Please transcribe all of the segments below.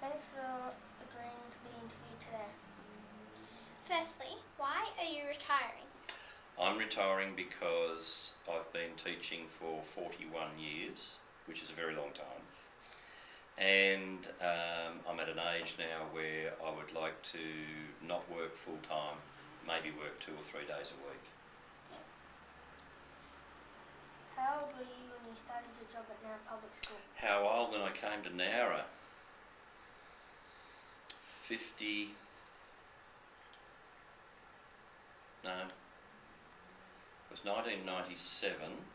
Thanks for agreeing to be interviewed today. Firstly, why are you retiring? I'm retiring because I've been teaching for 41 years, which is a very long time. And I'm at an age now where I would like to not work full time, maybe work 2 or 3 days a week. How old were you when you started your job at Nowra Public School? How old when I came to Nowra? 50... No. It was 1997,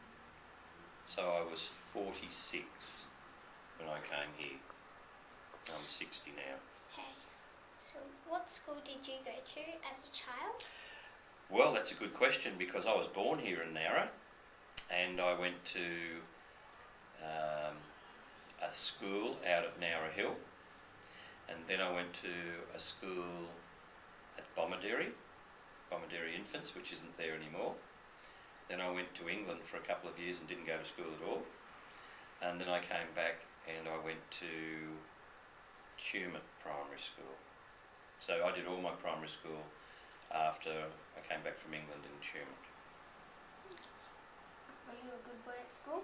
so I was 46 when I came here. I'm 60 now. Okay. So what school did you go to as a child? Well, that's a good question because I was born here in Nowra and I went to a school out at Nowra Hill, and then I went to a school at Bomaderry Infants, which isn't there anymore. Then I went to England for a couple of years and didn't go to school at all. And then I came back and I went to Tumut Primary School. So I did all my primary school after I came back from England in Tumut. Were you a good boy at school?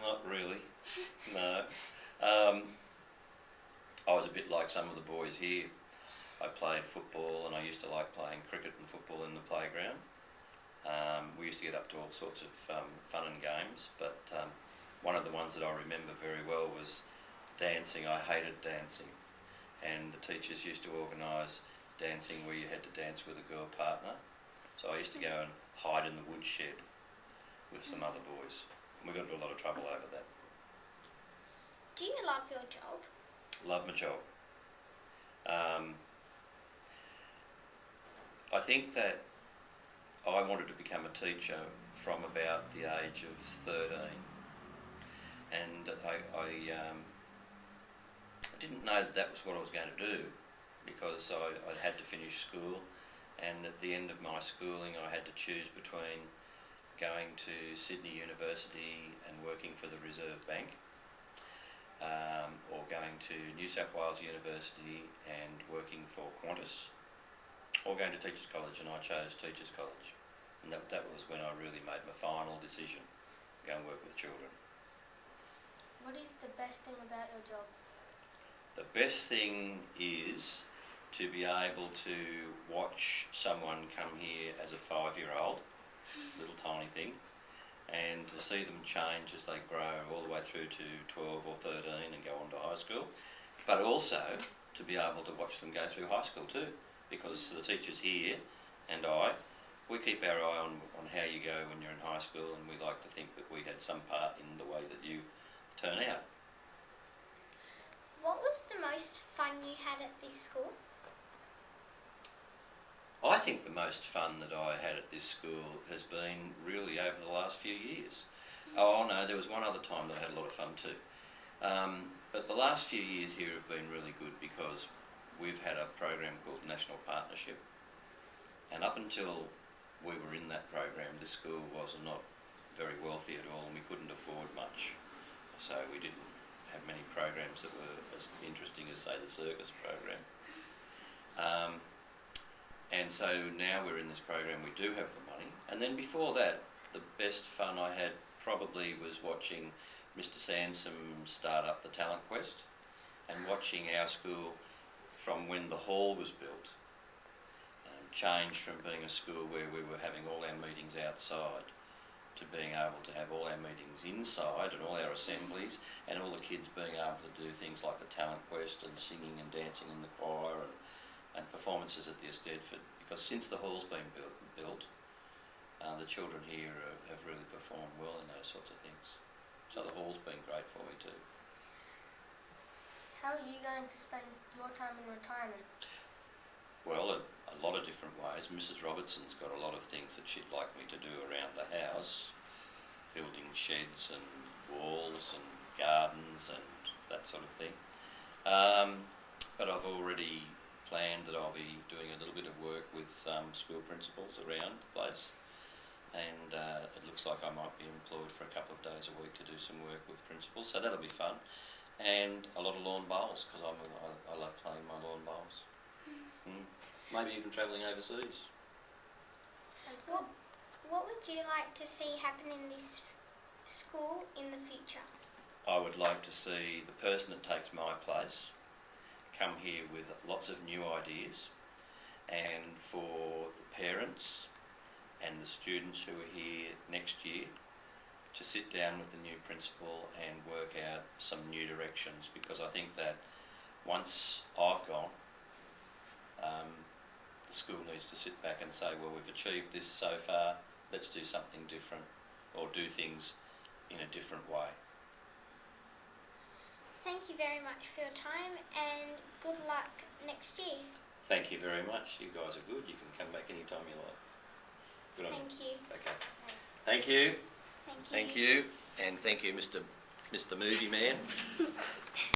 Not really, no. I was a bit like some of the boys here. I played football and I used to like playing cricket and football in the playground. We used to get up to all sorts of fun and games, but one of the ones that I remember very well was dancing. I hated dancing, and the teachers used to organise dancing where you had to dance with a girl partner. So I used to go and hide in the woodshed with some other boys. We got into a lot of trouble over that. Do you love your job? Love my job. I think that I wanted to become a teacher from about the age of 13, and I didn't know that that was what I was going to do because I had to finish school, and at the end of my schooling I had to choose between going to Sydney University and working for the Reserve Bank, or going to New South Wales University and working for Qantas, or going to Teachers College, and I chose Teachers College. And that was when I really made my final decision to go and work with children. What is the best thing about your job? The best thing is to be able to watch someone come here as a 5-year-old, little tiny thing, and to see them change as they grow all the way through to 12 or 13 and go on to high school, but also to be able to watch them go through high school too, because the teachers here and we keep our eye on how you go when you're in high school, and we like to think that we had some part in the way that you turn out. What was the most fun you had at this school? I think the most fun that I had at this school has been really over the last few years. Oh no, there was one other time that I had a lot of fun too. But the last few years here have been really good because we've had a program called National Partnership, and up until we were in that program, this school was not very wealthy at all, and we couldn't afford much. So we didn't have many programs that were as interesting as, say, the circus program. And so now we're in this program, we do have the money. And then before that, the best fun I had probably was watching Mr Sansom start up the Talent Quest, and watching our school from when the hall was built change from being a school where we were having all our meetings outside to being able to have all our meetings inside and all our assemblies, and all the kids being able to do things like the Talent Quest and singing and dancing in the choir and performances at the Eisteddfod. Because since the hall's been built, the children here have really performed well in those sorts of things. So the hall's been great for me too. How are you going to spend your time in retirement? Well, a lot of different ways. Mrs Robertson's got a lot of things that she'd like me to do around the house, building sheds and walls and gardens and that sort of thing. But I've already planned that I'll be doing a little bit of work with school principals around the place, and it looks like I might be employed for a couple of days a week to do some work with principals, so that'll be fun. and a lot of lawn bowls, because I love playing my lawn bowls. Maybe even travelling overseas. Sounds What, good. what would you like to see happen in this school in the future? I would like to see the person that takes my place come here with lots of new ideas, and for the parents and the students who are here next year to sit down with the new principal and work out some new directions, because I think that once I've gone, the school needs to sit back and say, well, we've achieved this so far, let's do something different, or do things in a different way. Thank you very much for your time and good luck next year. Thank you very much. You guys are good. You can come back anytime you like. Good on Thank you. Okay. Thank you. Thank you. Thank you. And thank you, Mr. Movie Man.